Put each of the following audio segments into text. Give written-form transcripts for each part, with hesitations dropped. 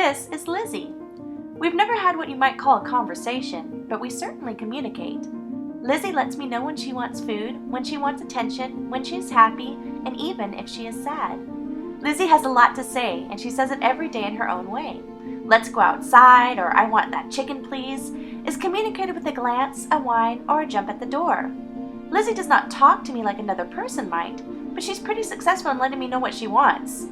This is Lizzie. We've never had what you might call a conversation, but we certainly communicate. Lizzie lets me know when she wants food, when she wants attention, when she is happy, and even if she is sad. Lizzie has a lot to say, and she says it every day in her own way. "Let's go outside," or "I want that chicken, please," is communicated with a glance, a whine, or a jump at the door. Lizzie does not talk to me like another person might, but she's pretty successful in letting me know what she wants.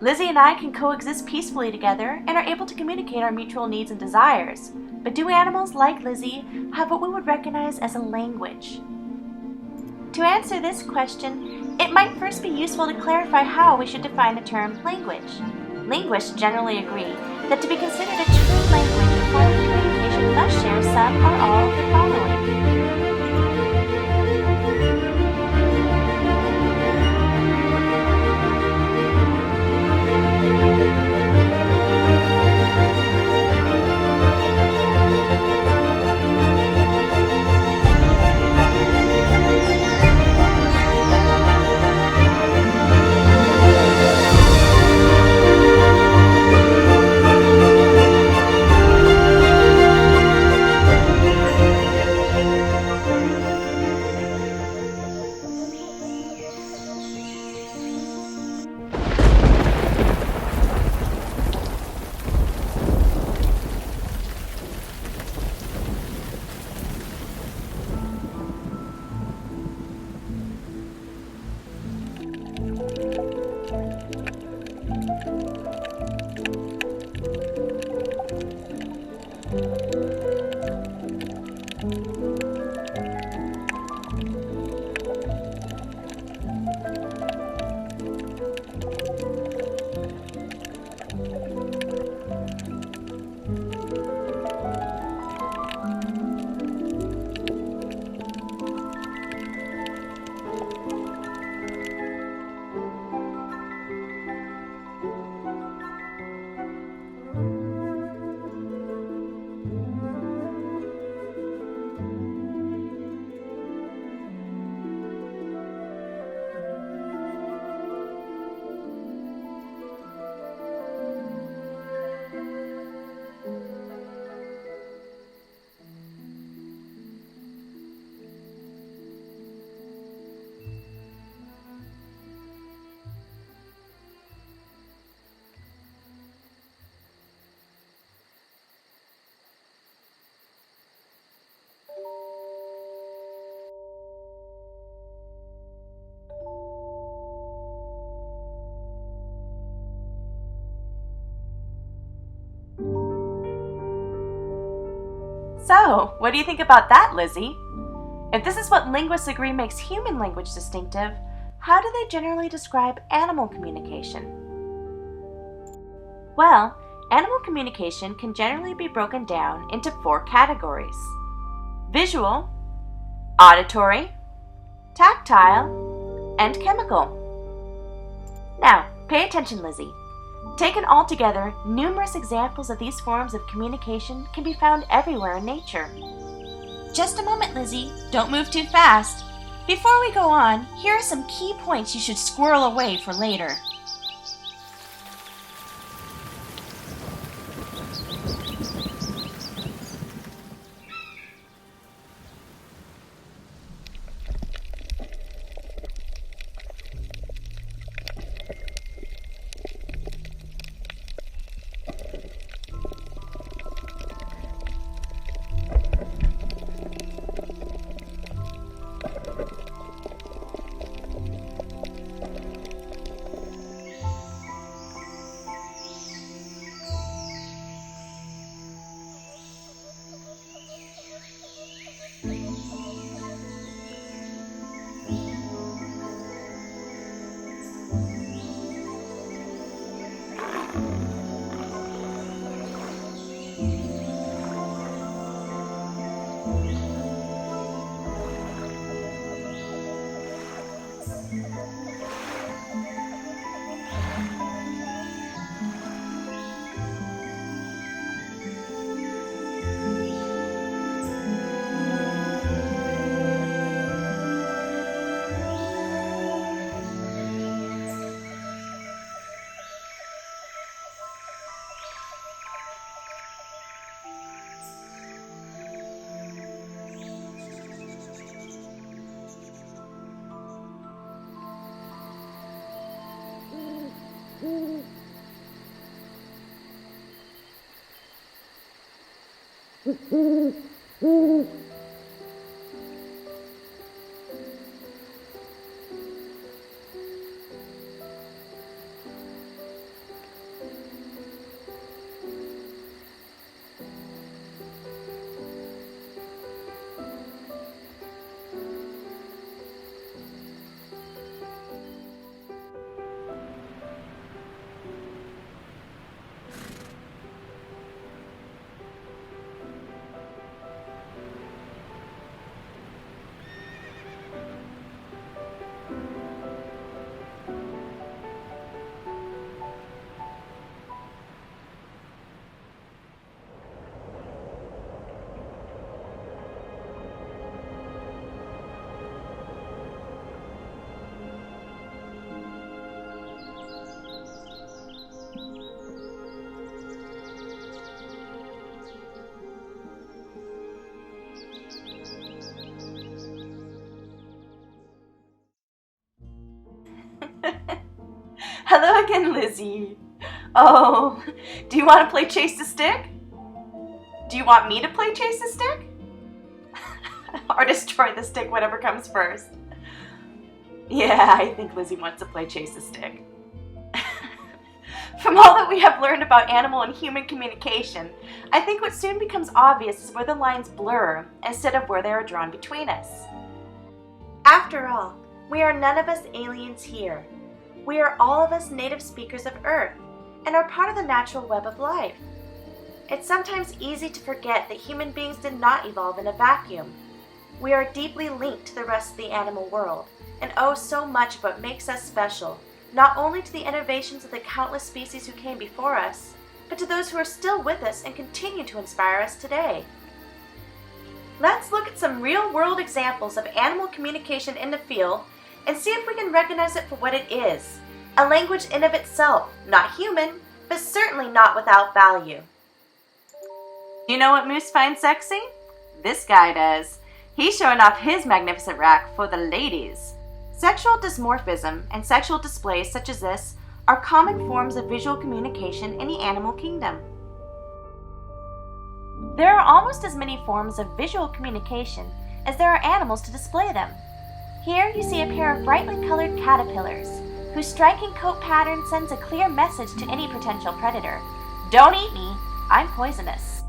Lizzie and I can coexist peacefully together and are able to communicate our mutual needs and desires. But do animals, like Lizzie, have what we would recognize as a language? To answer this question, it might first be useful to clarify how we should define the term language. Linguists generally agree that to be considered a true language, a form of communication must share some or all of the following. So, what do you think about that, Lizzie? If this is what linguists agree makes human language distinctive, how do they generally describe animal communication? Well, animal communication can generally be broken down into 4 categories: visual, auditory, tactile, and chemical. Now, pay attention, Lizzie. Taken all together, numerous examples of these forms of communication can be found everywhere in nature. Just a moment, Lizzie. Don't move too fast. Before we go on, here are some key points you should squirrel away for later. Hello again, Lizzie. Oh, do you want to play Chase the Stick? Do you want me to play Chase the Stick? Or destroy the stick, whatever comes first? Yeah, I think Lizzie wants to play Chase the Stick. From all that we have learned about animal and human communication, I think what soon becomes obvious is where the lines blur instead of where they are drawn between us. After all, we are none of us aliens here. We are all of us native speakers of Earth and are part of the natural web of life. It's sometimes easy to forget that human beings did not evolve in a vacuum. We are deeply linked to the rest of the animal world and owe so much of what makes us special, not only to the innovations of the countless species who came before us, but to those who are still with us and continue to inspire us today. Let's look at some real-world examples of animal communication in the field and see if we can recognize it for what it is, a language in of itself, not human, but certainly not without value. Do you know what Moose finds sexy? This guy does. He's showing off his magnificent rack for the ladies. Sexual dysmorphism and sexual displays such as this are common forms of visual communication in the animal kingdom. There are almost as many forms of visual communication as there are animals to display them. Here you see a pair of brightly colored caterpillars, whose striking coat pattern sends a clear message to any potential predator. Don't eat me, I'm poisonous.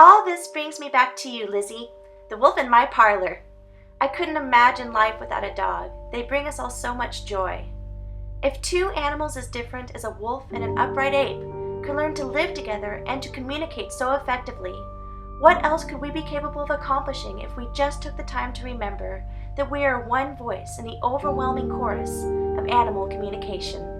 All this brings me back to you, Lizzie, the wolf in my parlor. I couldn't imagine life without a dog. They bring us all so much joy. If two animals as different as a wolf and an upright ape could learn to live together and to communicate so effectively, what else could we be capable of accomplishing if we just took the time to remember that we are one voice in the overwhelming chorus of animal communication?